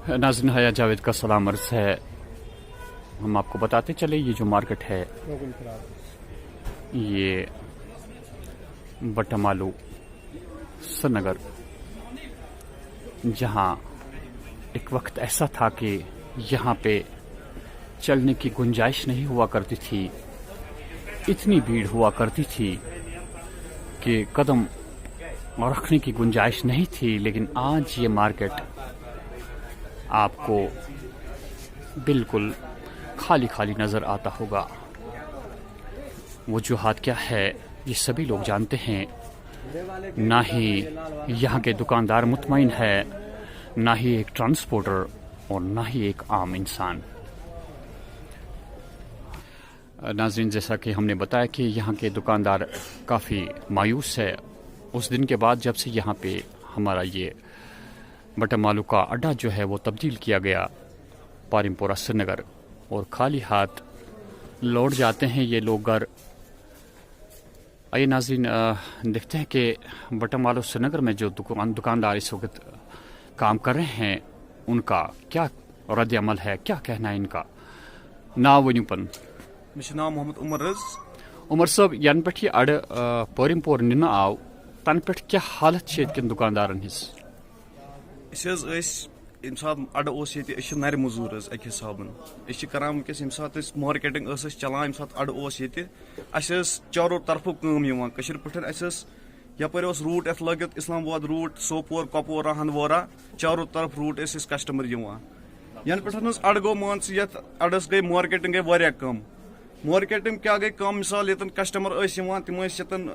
नाज़रीन, हया जावेद का सलाम अर्ज़ है। हम आपको बताते चले, ये जो मार्केट है ये बटमालू श्रीनगर, जहाँ एक वक्त ऐसा था कि यहाँ पे चलने की गुंजाइश नहीं हुआ करती थी, इतनी भीड़ हुआ करती थी कि कदम रखने की गुंजाइश नहीं थी। लेकिन आज ये मार्केट आपको बिल्कुल खाली खाली नज़र आता होगा। वजूहात क्या है ये सभी लोग जानते हैं। ना ही यहाँ के दुकानदार मुतमईन है, ना ही एक ट्रांसपोर्टर और ना ही एक आम इंसान। नाज़रीन, जैसा कि हमने बताया कि यहाँ के दुकानदार काफ़ी मायूस है उस दिन के बाद जब से यहाँ पे हमारा ये बटमालू का अड्डा जो है वो तब्दील किया गया पारिमपोरा श्रीनगर, और खाली हाथ लौट जाते हैं ये लोग घर। आइए नाज़रीन, देखते हैं कि बटमालू श्रीनगर में जो दुकानदार इस वक्त काम कर रहे हैं उनका क्या रद्द अमल है, क्या कहना है इनका। नाव वनियो पन। नाम मोहम्मद उमर रज। उमर साहब, यन पे अड़ पारिमपोर निन आव तन पे क्या हालत है दुकानदारन हिस? यम सात अड नर मजूर अक हिसाबन करान वनकस यम सात मार्केटिंग चलान, यम सात अड चारों तरफों कम पे यपर रूट ये लगित इस्लामाबाद रूट, सोपोर, कपवारा, हंदवारा, चारों तरफ रूट कस्टमर यन पे अड गो मान अडस गई मार्केटिंग गई वारिया कम। मार्केटिंग क्या गई कम, मिसाल यतन कस्टमर तम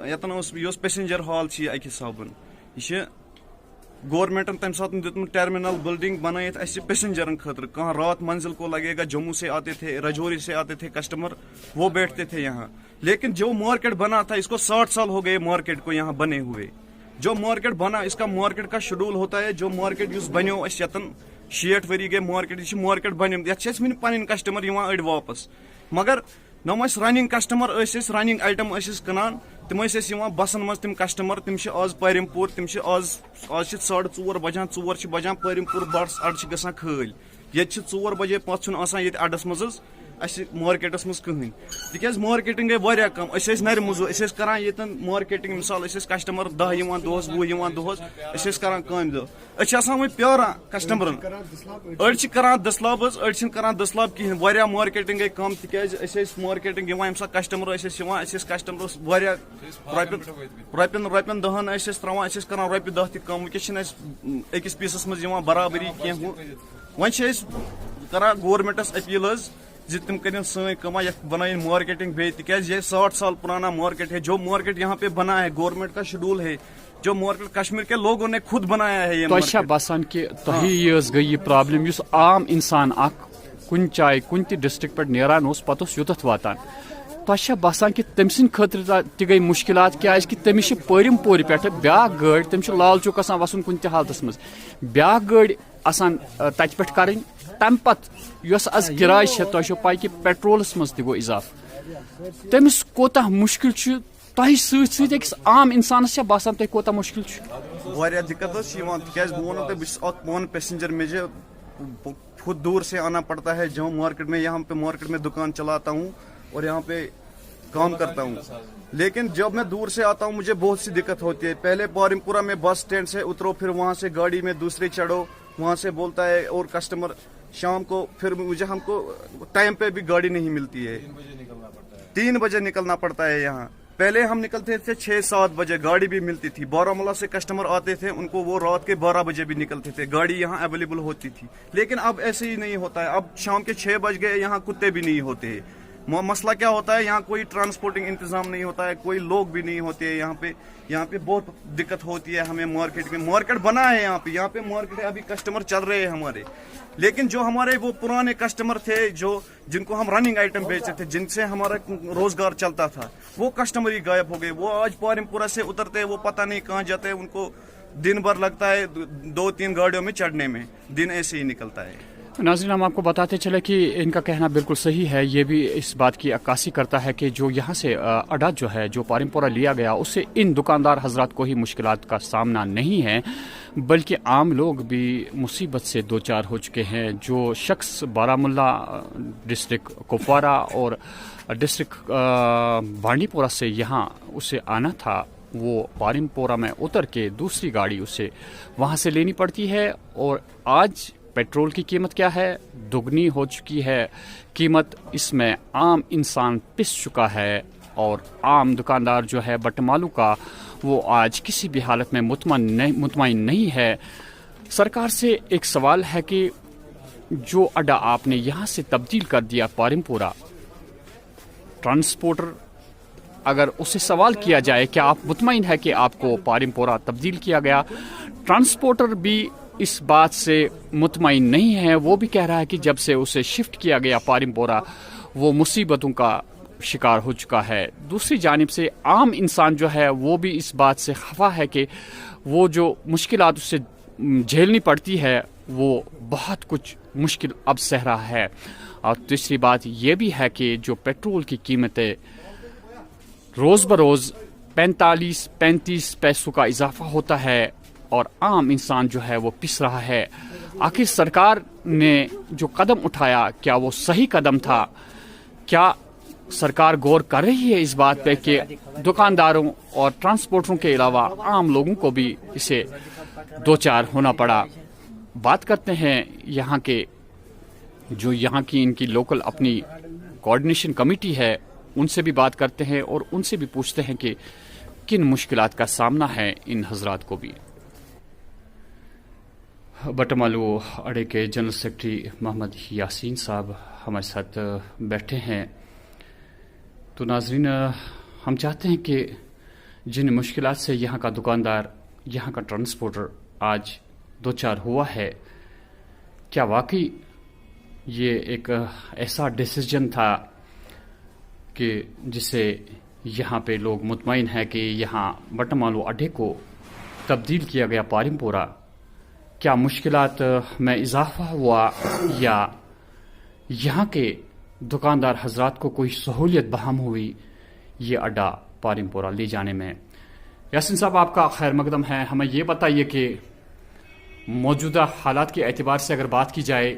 यतन पैसेंजर हॉल अक हिसाबन यह गवर्नमेंटन तम सात दितमुत टर्मिनल बिल्डिंग बनाइथ पैसेंजरन खतर। कहाँ रात मंजिल को लगेगा, जम्मू से आते थे, रजौरी से आते थे कस्टमर, वो बैठते थे यहाँ। लेकिन जो मार्केट बना था, इसको 60 साल हो गए मार्केट को यहाँ बने हुए। जो मार्केट बना, इसका मार्केट का शेड्यूल होता है। जो मार्केट बनो यतन 60 वरी गए मार्केट बन ये पन कस्टमर अड़ वापस, मगर नम रनिंग कस्टमर रनिंग आइटम कनान, तम बसन मज तम कस्टमर, तम आज पारिमपुर, तम आज 4:30 बजान 4 बजान पारिमपुर बट्स अड़ गसान खल। ये 4 बजे पन ये अड्डस मज मार्केटस मज कहीं, तिक मार्केटिंग गई वारिया कम। नर मजूर करान ये मार्केटिंग, मिसाल कस्टमर 10 दोहस 20 दोहस करान काम दह वो प्यारान कस्टमरन। अड़ करान दसलाब, अड़ करान दसलाब कहें। वारिया मार्केटिंग गई कम, तिक मार्केटिंग यम सा कस्टमर कस्टमर रपियन 10 त्रावान करान रपि 10 तक कम। वनकस पीसस मज बराबरी कह। वन करान गवर्नमेंटस अपील तम कर समा बनाइन मार्केटिंग बे, तिकाज ये 60 साल पुराना मार्केट है। जो मार्केट यहाँ पे बना है गवर्नमेंट का शेड्यूल है, जो मार्केट कश्मीर के लोगों ने खुद बनाया है। ये बसान कि गई प्रॉब्लम आम इंसान कुन जाए कुन डिस्ट्रिक्ट पे नेरान पत युत वातान, बसान कि तम सद खतर गई मुश्किलात क्या कि तमिस पारिमपोर पे ब्या गाड़, तम लाल चौक आसान वसन कुन हालत मज, ब्या गाड़ आसान तत पे कर तम पत आज किराय तुम पाई कि पेट्रोलस मज गो इजाफ, तमिस कोता मुश्किल तस आम इंसानस बसान तुम कोता मुश्किल वारिया दिक्कत तिकाज बह वो पान पैसेंजर मुझे खुद दूर से आना पड़ता है। जो मार्केट में यहाँ पे मार्केट में दुकान चलाता हूँ और यहाँ पे काम करता हूँ, लेकिन जब मैं दूर से आता हूँ मुझे बहुत सी दिक्कत होती है। पहले पारिमपुरा में बस स्टैंड से उतरो, फिर वहाँ से गाड़ी में दूसरी चढ़ो, वहाँ से बोलता है और कस्टमर शाम को, फिर मुझे हमको टाइम पे भी गाड़ी नहीं मिलती है। 3 बजे निकलना पड़ता है यहाँ। पहले हम निकलते थे 6-7 बजे, गाड़ी भी मिलती थी। बारामूला से कस्टमर आते थे, उनको वो रात के 12 बजे भी निकलते थे, गाड़ी यहाँ अवेलेबल होती थी। लेकिन अब ऐसे ही नहीं होता है। अब शाम के 6 बज गए, यहाँ कुत्ते भी नहीं होते हैं। मसला क्या होता है, यहाँ कोई ट्रांसपोर्टिंग इंतजाम नहीं होता है, कोई लोग भी नहीं होते हैं। यहाँ पे बहुत दिक्कत होती है हमें मार्केट में। मार्केट बना है यहाँ पे मार्केट है, अभी कस्टमर चल रहे हैं हमारे। लेकिन जो हमारे वो पुराने कस्टमर थे, जिनको हम रनिंग आइटम बेचते थे, जिनसे हमारा रोजगार चलता था, वो कस्टमर ही गायब हो गए। वो आज पारिमपुरा से उतरते हैं, वो पता नहीं कहाँ जाते हैं। उनको दिन भर लगता है 2-3 गाड़ियों में चढ़ने में, दिन ऐसे ही निकलता है। नाज़रीन, हम आपको बताते चले कि इनका कहना बिल्कुल सही है। ये भी इस बात की अक्कासी करता है कि जो यहाँ से अड्डा जो है, जो पारिमपोरा लिया गया, उससे इन दुकानदार हजरात को ही मुश्किलात का सामना नहीं है, बल्कि आम लोग भी मुसीबत से दो चार हो चुके हैं। जो शख्स बारामुल्ला डिस्ट्रिक्ट कुपवारा और डिस्ट्रिक्ट बांडीपोरा से यहाँ उसे आना था, वो पारिमपोरा में उतर के दूसरी गाड़ी उसे वहाँ से लेनी पड़ती है। और आज पेट्रोल की कीमत क्या है? दुगनी हो चुकी है कीमत। इसमें आम इंसान पिस चुका है और आम दुकानदार जो है बटमालू का, वो आज किसी भी हालत में मुतमईन नहीं है। सरकार से एक सवाल है कि जो अड्डा आपने यहाँ से तब्दील कर दिया पारिमपोरा, ट्रांसपोर्टर अगर उससे सवाल किया जाए कि आप मुतमईन है कि आपको पारिमपोरा तब्दील किया गया, ट्रांसपोर्टर भी इस बात से मुतमईन नहीं है। वो भी कह रहा है कि जब से उसे शिफ्ट किया गया पारिमपोरा, वो मुसीबतों का शिकार हो चुका है। दूसरी जानिब से आम इंसान जो है वो भी इस बात से खफा है कि वो जो मुश्किलात उससे झेलनी पड़ती है, वो बहुत कुछ मुश्किल अब सह रहा है। और तीसरी बात ये भी है कि जो पेट्रोल की कीमतें रोज़ बरोज़ 45-35 पैसों का इजाफा होता है और आम इंसान जो है वो पिस रहा है। आखिर सरकार ने जो कदम उठाया, क्या वो सही कदम था? क्या सरकार गौर कर रही है इस बात पे कि दुकानदारों और ट्रांसपोर्टरों के अलावा आम लोगों को भी इसे दो चार होना पड़ा? बात करते हैं यहाँ के जो यहाँ की इनकी लोकल अपनी कोऑर्डिनेशन कमेटी है, उनसे भी बात करते हैं और उनसे भी पूछते हैं कि किन मुश्किलात का सामना है इन हजरात को भी। बटमालू अड्डे के जनरल सेक्रेटरी मोहम्मद यासीन साहब हमारे साथ बैठे हैं। तो नाजरीन, हम चाहते हैं कि जिन मुश्किलात से यहाँ का दुकानदार, यहाँ का ट्रांसपोर्टर आज दो चार हुआ है, क्या वाकई ये एक ऐसा डिसीजन था कि जिससे यहाँ पे लोग मुतमईन हैं कि यहाँ बटमालू अड्डे को तब्दील किया गया पारिमपोरा? क्या मुश्किलात में इजाफा हुआ या यहाँ के दुकानदार हजरात को कोई सहूलियत बहाम हुई ये अड्डा पारिमपोरा ले जाने में? यासीन साहब, आपका खैर मकदम है। हमें ये बताइए कि मौजूदा हालात के एतबार से अगर बात की जाए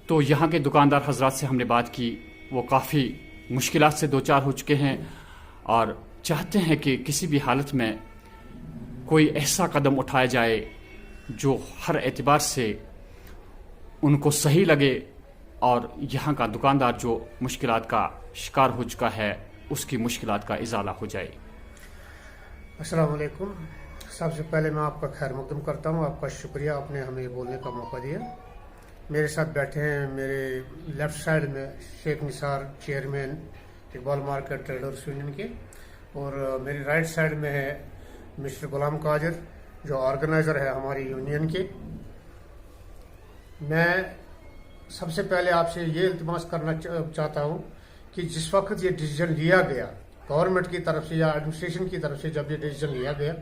तो यहाँ के दुकानदार हजरात से हमने बात की, वो काफ़ी मुश्किलात से दो चार हो चुके हैं और चाहते हैं कि किसी भी हालत में कोई ऐसा कदम उठाया जाए जो हर एतबार से उनको सही लगे और यहाँ का दुकानदार जो मुश्किलात का शिकार हो चुका है, उसकी मुश्किलात का इजाला हो जाए। अस्सलाम वालेकुम। सबसे पहले मैं आपका खैर मकदम करता हूँ। आपका शुक्रिया, आपने हमें बोलने का मौका दिया। मेरे साथ बैठे हैं मेरे लेफ्ट साइड में Sheikh Nisar, chairman Iqbal market traders union के, और मेरी राइट साइड में है मिस्टर गुलाम कादिर जो ऑर्गेनाइज़र है हमारी यूनियन के। मैं सबसे पहले आपसे ये इल्तिमास करना चाहता हूँ कि जिस वक्त ये डिसीजन लिया गया गवर्नमेंट की तरफ से या एडमिनिस्ट्रेशन की तरफ से, जब ये डिसीजन लिया गया,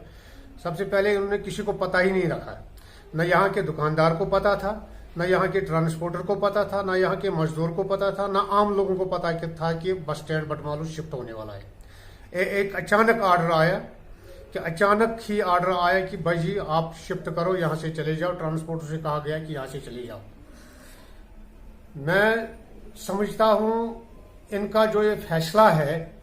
सबसे पहले उन्होंने किसी को पता ही नहीं रखा। न यहाँ के दुकानदार को पता था, न यहाँ के ट्रांसपोर्टर को पता था, न यहाँ के मजदूर को पता था, न आम लोगों को पता था कि बस स्टैंड बटमालू शिफ्ट होने वाला है। एक अचानक ऑर्डर आया कि अचानक ही ऑर्डर आया कि भाई जी आप शिफ्ट करो, यहाँ से चले जाओ। ट्रांसपोर्टर से कहा गया कि यहाँ से चले जाओ। मैं समझता हूँ इनका जो ये फैसला है,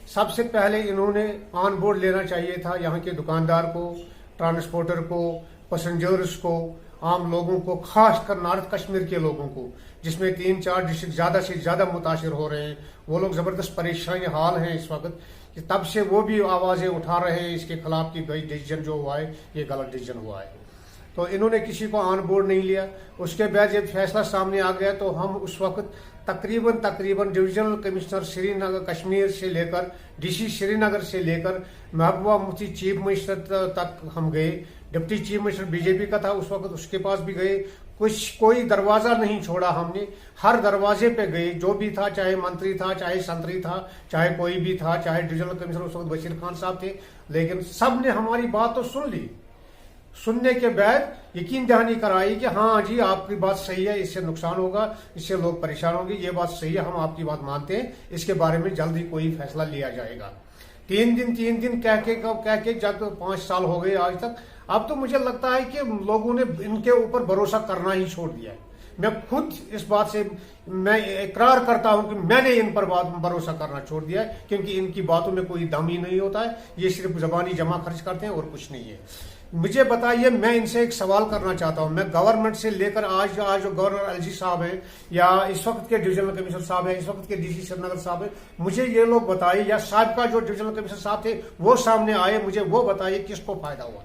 सबसे पहले इन्होंने ऑन बोर्ड लेना चाहिए था यहाँ के दुकानदार को, ट्रांसपोर्टर को, पैसेंजर्स को, आम लोगों को, खास कर नॉर्थ कश्मीर के लोगों को, जिसमें 3-4 डिस्ट्रिक्ट ज्यादा से ज्यादा मुतासिर हो रहे हैं। वो लोग जबरदस्त परेशानी हाल हैं इस वक्त कि तब से वो भी आवाजें उठा रहे हैं इसके खिलाफ कि भाई डिसीजन जो हुआ है ये गलत डिसीजन हुआ है। तो इन्होंने किसी को ऑन बोर्ड नहीं लिया। उसके बाद जब फैसला सामने आ गया तो हम उस वक्त तकरीबन डिविजनल कमिश्नर श्रीनगर कश्मीर से लेकर डीसी श्रीनगर से लेकर महबूबा मुफ्ती चीफ मिनिस्टर तक हम गए। डिप्टी चीफ मिनिस्टर बीजेपी का था उस वक्त, उसके पास भी गए। कोई दरवाजा नहीं छोड़ा हमने, हर दरवाजे पे गए। जो भी था, चाहे मंत्री था, चाहे संतरी था, चाहे कोई भी था, चाहे डिविजनल कमिश्नर उस वक्त बशीर खान साहब थे, लेकिन सब ने हमारी बात तो सुन ली। सुनने के बाद यकीन दहानी कराई कि हाँ जी आपकी बात सही है, इससे नुकसान होगा, इससे लोग परेशान होंगे, ये बात सही है, हम आपकी बात मानते हैं, इसके बारे में जल्द ही कोई फैसला लिया जाएगा। 3 दिन कह के जब 5 साल हो गए आज तक, अब तो मुझे लगता है कि लोगों ने इनके ऊपर भरोसा करना ही छोड़ दिया है। मैं खुद इस बात से मैं इकरार करता हूं कि मैंने इन पर भरोसा करना छोड़ दिया है, क्योंकि इनकी बातों में कोई दम ही नहीं होता है, ये सिर्फ जबानी जमा खर्च करते हैं और कुछ नहीं है। मुझे बताइए, मैं इनसे एक सवाल करना चाहता हूं, मैं गवर्नमेंट से लेकर आज जो गवर्नर एलजी साहब है या इस वक्त के डिविजनल कमिश्नर साहब है, इस वक्त के डीसी श्रीनगर साहब है, मुझे ये लोग बताइए, या साहब का जो डिविजनल कमिश्नर साहब थे वो सामने आए, मुझे वो बताइए किसको फायदा हुआ,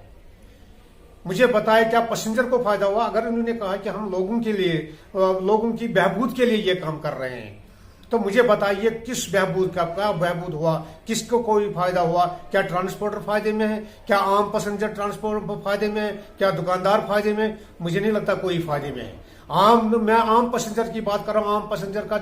मुझे बताए क्या पैसेंजर को फायदा हुआ। अगर उन्होंने कहा कि हम लोगों के लिए, लोगों की बहबूद के लिए ये काम कर रहे हैं, तो मुझे बताइए किस बहबूद का क्या बहबूद हुआ, किसको कोई फायदा हुआ? क्या ट्रांसपोर्टर फायदे में है? क्या आम पैसेंजर ट्रांसपोर्ट फायदे में है? क्या दुकानदार फायदे में है? मुझे नहीं लगता कोई फायदे में है। मैं आम पैसेंजर की बात कर रहा हूं, आम पैसेंजर का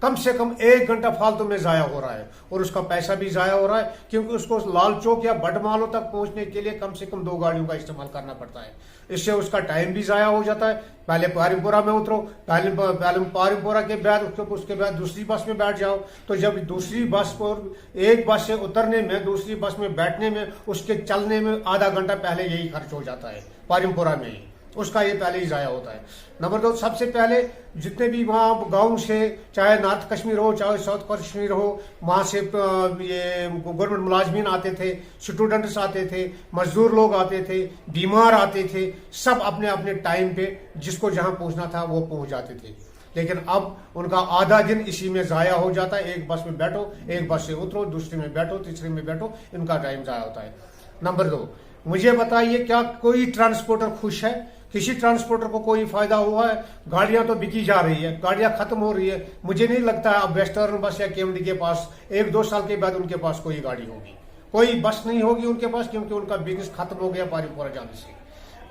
कम से कम 1 घंटा फालतू में जाया हो रहा है और उसका पैसा भी जाया हो रहा है, क्योंकि उसको लाल चौक या बटमालों तक पहुंचने के लिए कम से कम 2 गाड़ियों का इस्तेमाल करना पड़ता है। इससे उसका टाइम भी जाया हो जाता है। पहले पारिमपुरा में उतरो, पहले पारिमपुरा के बाद उसके बाद दूसरी बस में बैठ जाओ, तो जब दूसरी बस पर एक बस से उतरने में दूसरी बस में बैठने में उसके चलने में आधा घंटा पहले यही खर्च हो जाता है पारिमपुरा में ही, उसका ये पहले ही जाया होता है। नंबर 2, सबसे पहले जितने भी वहाँ गांव से, चाहे नॉर्थ कश्मीर हो चाहे साउथ कश्मीर हो, वहाँ से ये गवर्नमेंट मुलाजमीन आते थे, स्टूडेंट्स आते थे, मजदूर लोग आते थे, बीमार आते थे, सब अपने अपने टाइम पे जिसको जहाँ पहुँचना था वो पहुँच जाते थे। लेकिन अब उनका आधा दिन इसी में जाया हो जाता है। एक बस में बैठो, एक बस से उतरो, दूसरी में बैठो, तीसरी में बैठो, इनका टाइम जाया होता है। नंबर 2, मुझे बताइए क्या कोई ट्रांसपोर्टर खुश है? किसी ट्रांसपोर्टर को कोई फायदा हुआ है? गाड़ियां तो बिकी जा रही है, गाड़ियां खत्म हो रही है। मुझे नहीं लगता है अब वेस्टर्न बस या केएमडी के पास 1-2 साल के बाद उनके पास कोई गाड़ी होगी, कोई बस नहीं होगी उनके पास, क्योंकि उनका बिजनेस खत्म हो गया पारिमपुरा जाने से।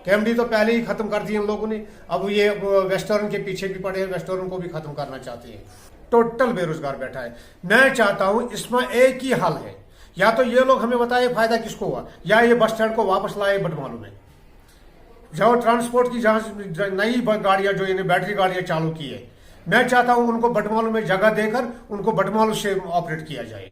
केएमडी तो पहले ही खत्म कर दिए इन लोगों ने, अब ये वेस्टर्न के पीछे भी पड़े हैं, वेस्टर्न को भी खत्म करना चाहते हैं। टोटल बेरोजगार बैठा है। मैं चाहता हूं इसमें एक ही हल है, या तो ये लोग हमें बताए फायदा किसको हुआ, या ये बस स्टैंड को वापस लाए बटमालू में। जो ट्रांसपोर्ट की जहां नई गाड़ियां जो इन्हें बैटरी गाड़ियां चालू की है, मैं चाहता हूं उनको बटमालू में जगह देकर उनको बटमालू से ऑपरेट किया जाए।